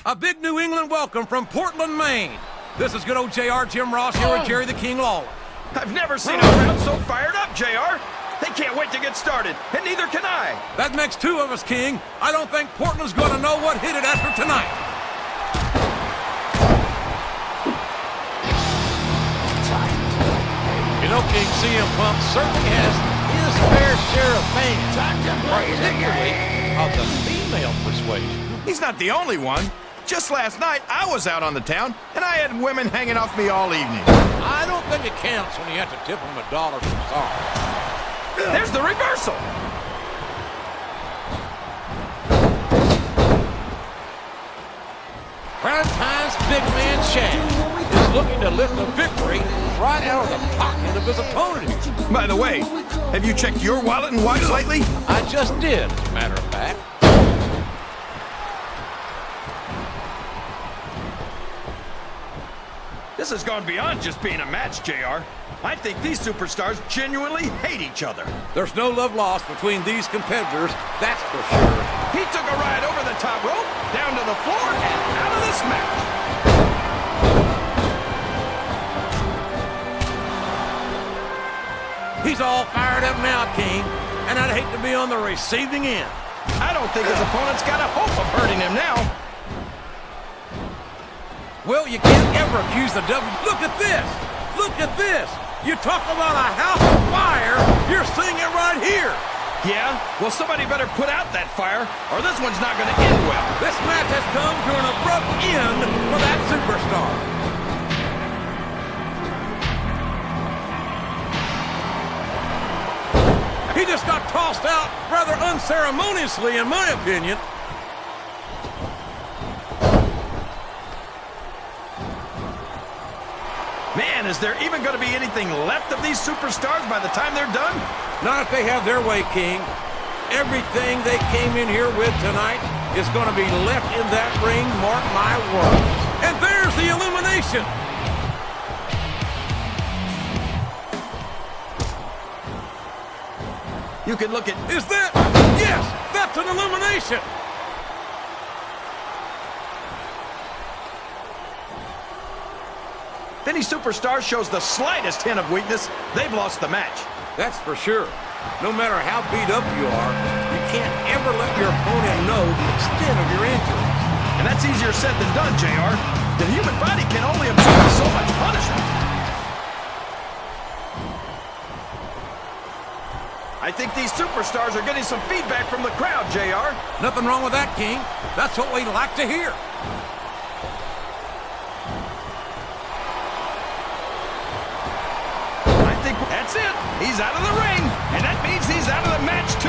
A big New England welcome from Portland, Maine. This is good old JR Jim Ross here with Jerry the King Lawler. I've never seen a crowd so fired up, JR. They can't wait to get started, and neither can I. That makes two of us, King. I don't think Portland's going to know what hit it after tonight. You know, King, CM Punk certainly has his fair share of fans, particularly of the female persuasion. He's not the only one. Just last night, I was out on the town, and I had women hanging off me all evening. I don't think it counts when you have to tip them $1 for sorry. There's the reversal. Valentine's big man Chad is looking to lift a victory right out of the pocket of his opponent. By the way, have you checked your wallet and watch lately? I just did, as a matter of fact. This has gone beyond just being a match, JR. I think these superstars genuinely hate each other. There's no love lost between these competitors, that's for sure. He took a ride over the top rope, down to the floor, and out of this match. He's all fired up now, King, and I'd hate to be on the receiving end. I don't think his opponent's got a hope of hurting him now. Well, you can't ever accuse the W. Look at this! Look at this! You talk about a house of fire, you're seeing it right here! Yeah? Well, somebody better put out that fire, or this one's not going to end well. This match has come to an abrupt end for that superstar. He just got tossed out rather unceremoniously, in my opinion. Man, is there even going to be anything left of these superstars by the time they're done? Not if they have their way, King. Everything they came in here with tonight is going to be left in that ring, mark my words. And there's the elimination. You can look at... Is that? Yes, that's an elimination. If any superstar shows the slightest hint of weakness, they've lost the match. That's for sure. No matter how beat up you are, you can't ever let your opponent know the extent of your injuries. And that's easier said than done, JR. The human body can only absorb so much punishment. I think these superstars are getting some feedback from the crowd, JR. Nothing wrong with that, King. That's what we'd like to hear. That's it. He's out of the ring, and that means he's out of the match, too.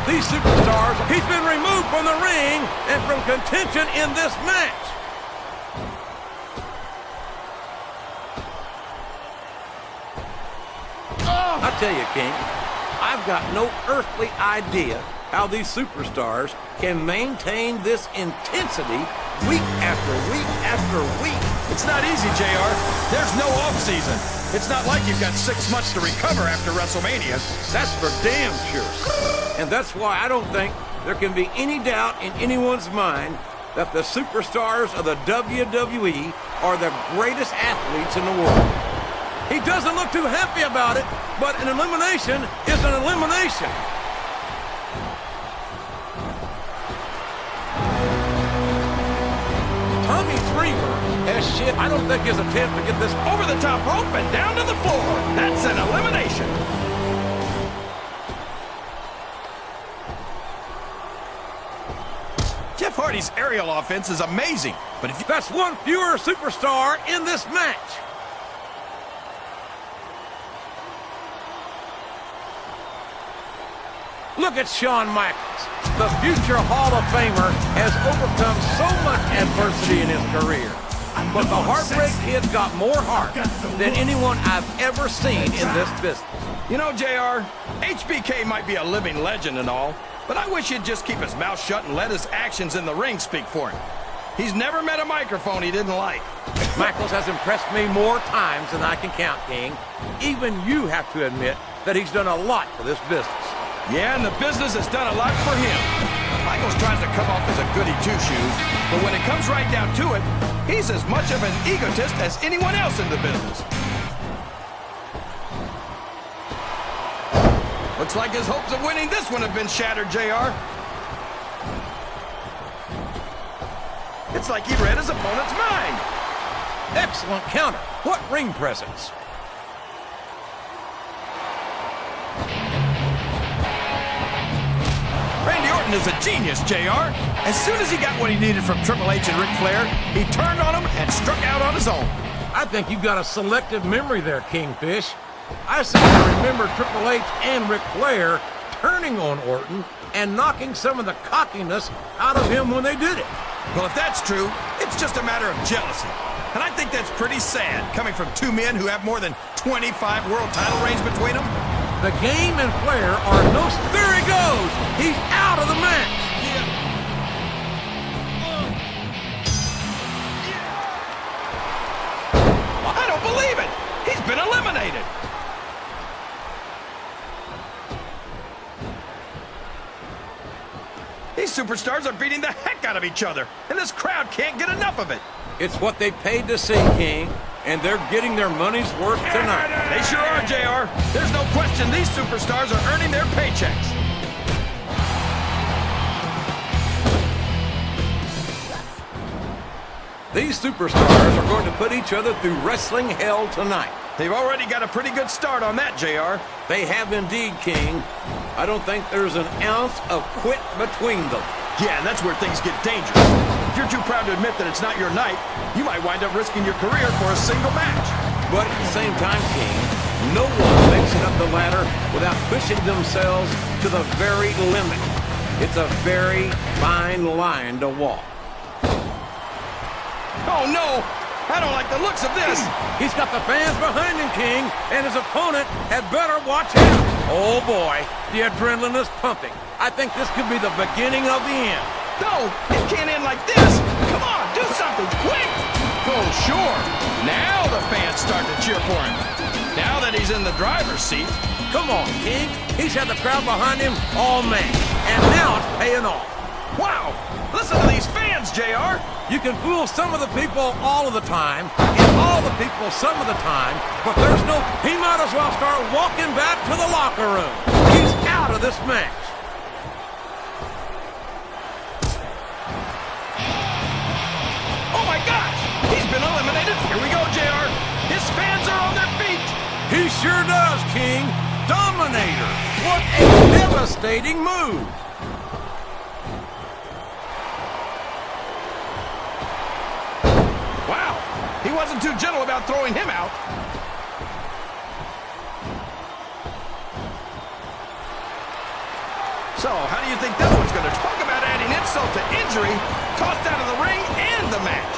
These superstars, he's been removed from the ring and from contention in this match. I tell you, King, I've got no earthly idea how these superstars can maintain this intensity week after week after week. It's not easy, JR. There's no off-season. It's not like you've got 6 months to recover after WrestleMania. That's for damn sure. And that's why I don't think there can be any doubt in anyone's mind that the superstars of the WWE are the greatest athletes in the world. He doesn't look too happy about it, but an elimination is an elimination. Tommy Dreamer has shit. I don't think his attempt to get this over the top rope and down to the floor. That's an elimination. Jeff Hardy's aerial offense is amazing, but if that's one fewer superstar in this match. Look at Shawn Michaels. The future Hall of Famer has overcome so much adversity in his career. But the Heartbreak Kid's got more heart than anyone I've ever seen in this business. You know, JR, HBK might be a living legend and all, but I wish he'd just keep his mouth shut and let his actions in the ring speak for him. He's never met a microphone he didn't like. Michaels has impressed me more times than I can count, King. Even you have to admit that he's done a lot for this business. Yeah, and the business has done a lot for him. Michaels tries to come off as a goody two-shoes, but when it comes right down to it, he's as much of an egotist as anyone else in the business. Looks like his hopes of winning this one have been shattered, JR. It's like he read his opponent's mind. Excellent counter. What ring presence. Randy Orton is a genius, JR. As soon as he got what he needed from Triple H and Ric Flair, he turned on him and struck out on his own. I think you've got a selective memory there, Kingfish. I seem to remember Triple H and Ric Flair turning on Orton and knocking some of the cockiness out of him when they did it. Well, if that's true, it's just a matter of jealousy. And I think that's pretty sad, coming from two men who have more than 25 world title reigns between them. The Game and Flair are no... There he goes! He's out of the match! I don't believe it! He's been eliminated! These superstars are beating the heck out of each other, and this crowd can't get enough of it. It's what they paid to see, King, and they're getting their money's worth tonight. They sure are, JR. There's no question these superstars are earning their paychecks. These superstars are going to put each other through wrestling hell tonight. They've already got a pretty good start on that, JR. They have indeed, King. I don't think there's an ounce of quit between them. Yeah, and that's where things get dangerous. If you're too proud to admit that it's not your night, you might wind up risking your career for a single match. But at the same time, King, no one makes it up the ladder without pushing themselves to the very limit. It's a very fine line to walk. Oh, no! I don't like the looks of this! He's got the fans behind him, King, and his opponent had better watch out. Oh, boy, the adrenaline is pumping. I think this could be the beginning of the end. No, it can't end like this! Come on, do something, quick! Oh, sure. Now the fans start to cheer for him. Now that he's in the driver's seat. Come on, King. He's had the crowd behind him all match, and now it's paying off. Wow! Listen to these fans, JR! You can fool some of the people all of the time, and all the people some of the time, but there's no... He might as well start walking back to the locker room. He's out of this match. Oh my gosh! He's been eliminated. Here we go, JR. His fans are on their feet. He sure does, King. Dominator. What a devastating move. Wow, he wasn't too gentle about throwing him out. So, how do you think this one's going to talk about adding insult to injury, tossed out of the ring and the match?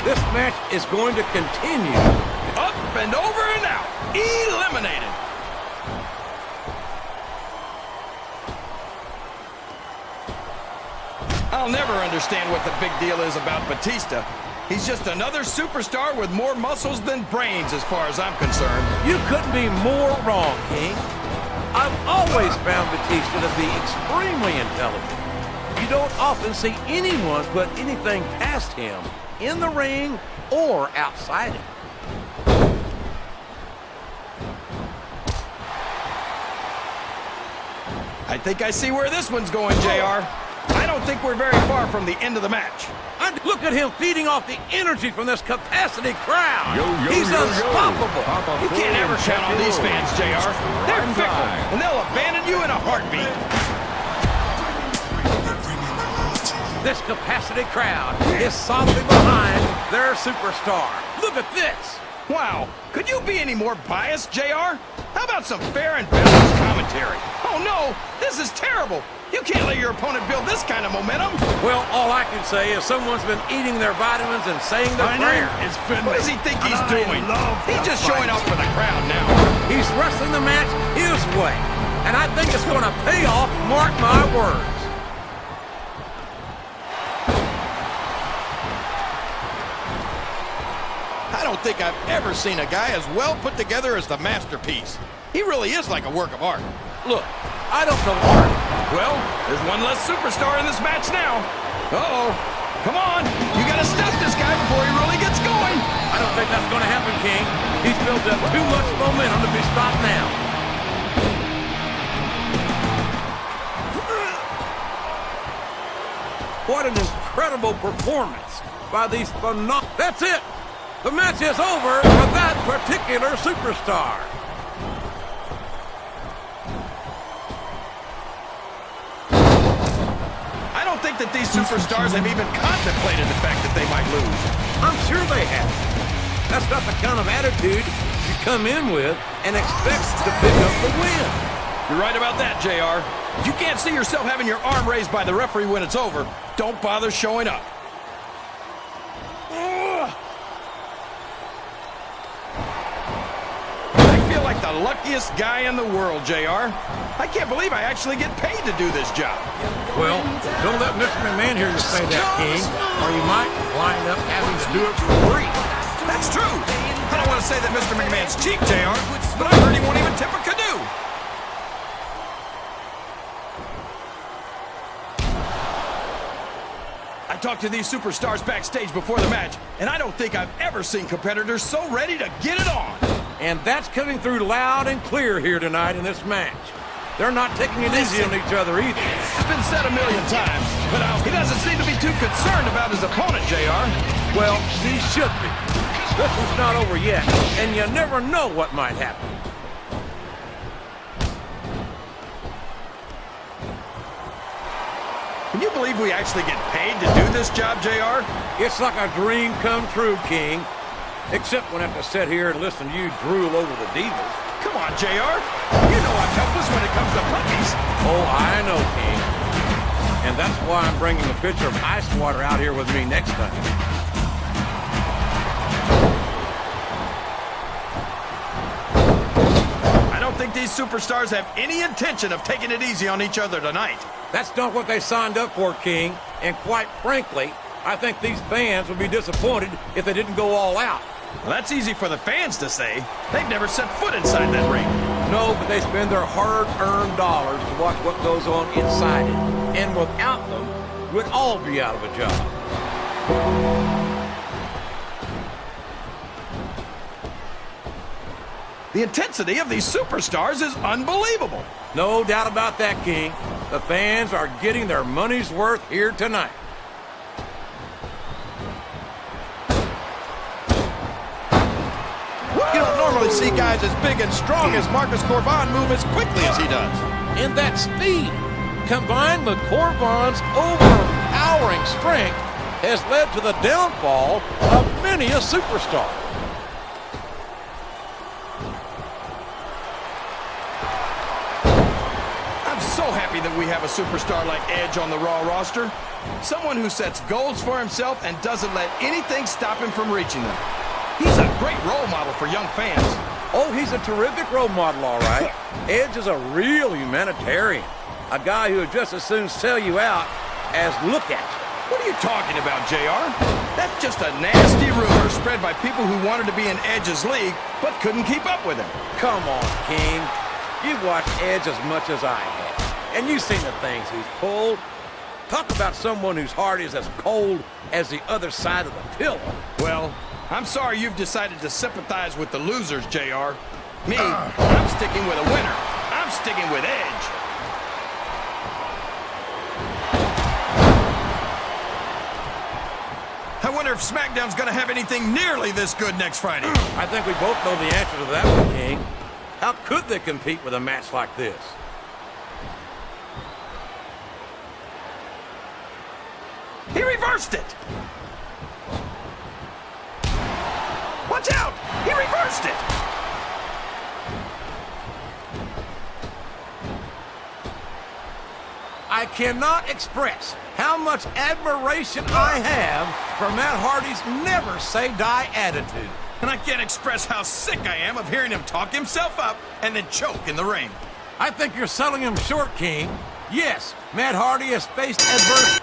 This match is going to continue. Up and over and out. Eliminated. I'll never understand what the big deal is about Batista. He's just another superstar with more muscles than brains as far as I'm concerned. You couldn't be more wrong, King. I've always found Batista to be extremely intelligent. You don't often see anyone put anything past him in the ring or outside it. I think I see where this one's going, JR. I don't think we're very far from the end of the match. And look at him feeding off the energy from this capacity crowd. He's yo, unstoppable. You can't ever count on these fans, JR. They're fickle, and they'll abandon you in a heartbeat. This capacity crowd is solidly behind their superstar. Look at this. Wow, could you be any more biased, JR? How about some fair and balanced commentary? Oh no, this is terrible. You can't let your opponent build this kind of momentum. Well, all I can say is someone's been eating their vitamins and saying their prayers. What does he think he's doing? He's just showing off for the crowd now. He's wrestling the match his way, and I think it's going to pay off, mark my words. How don't think I've ever seen a guy as well put together as the masterpiece. He really is like a work of art. Look, I don't know art. Well, there's one less superstar in this match now. Uh-oh. Come on. You got to stop this guy before he really gets going. I don't think that's going to happen, King. He's built up too much momentum to be stopped now. What an incredible performance by these phenomenal... That's it! The match is over for that particular superstar. I don't think that these superstars have even contemplated the fact that they might lose. I'm sure they have. That's not the kind of attitude you come in with and expect to pick up the win. You're right about that, JR. If you can't see yourself having your arm raised by the referee when it's over, don't bother showing up. I feel like the luckiest guy in the world, JR. I can't believe I actually get paid to do this job. Well, don't let Mr. McMahon hear you say that, King, or you might wind up having to do it for free. That's true. I don't want to say that Mr. McMahon's cheap, JR, but I heard he won't even tip a canoe. I talked to these superstars backstage before the match, and I don't think I've ever seen competitors so ready to get it on. And that's coming through loud and clear here tonight in this match. They're not taking it easy on each other either. It's been said a million times, but he doesn't seem to be too concerned about his opponent, JR. Well, he should be. This one's not over yet, and you never know what might happen. Can you believe we actually get paid to do this job, JR? It's like a dream come true, King. Except when I have to sit here and listen to you drool over the divas. Come on, JR. You know I'm helpless when it comes to puppies. Oh, I know, King. And that's why I'm bringing a pitcher of ice water out here with me next time. I don't think these superstars have any intention of taking it easy on each other tonight. That's not what they signed up for, King. And quite frankly, I think these fans would be disappointed if they didn't go all out. Well, that's easy for the fans to say. They've never set foot inside that ring. No, but they spend their hard-earned dollars to watch what goes on inside it. And without them, we'd all be out of a job. The intensity of these superstars is unbelievable. No doubt about that, King. The fans are getting their money's worth here tonight. You don't normally see guys as big and strong as Marcus Corban move as quickly as he does. And that speed, combined with Corban's overpowering strength, has led to the downfall of many a superstar. I'm so happy that we have a superstar like Edge on the Raw roster. Someone who sets goals for himself and doesn't let anything stop him from reaching them. He's a great role model for young fans. Oh, he's a terrific role model, all right. Edge is a real humanitarian. A guy who would just as soon sell you out as look at you. What are you talking about, JR? That's just a nasty rumor spread by people who wanted to be in Edge's league but couldn't keep up with him. Come on, King. You've watched Edge as much as I have. And you've seen the things he's pulled. Talk about someone whose heart is as cold as the other side of the pillow. Well, I'm sorry you've decided to sympathize with the losers, JR. Me, I'm sticking with a winner. I'm sticking with Edge. I wonder if SmackDown's going to have anything nearly this good next Friday. I think we both know the answer to that one, King. How could they compete with a match like this? He reversed it. Watch out! He reversed it! I cannot express how much admiration I have for Matt Hardy's never-say-die attitude. And I can't express how sick I am of hearing him talk himself up and then choke in the ring. I think you're selling him short, King. Yes, Matt Hardy has faced adversity.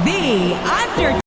The Undertaker.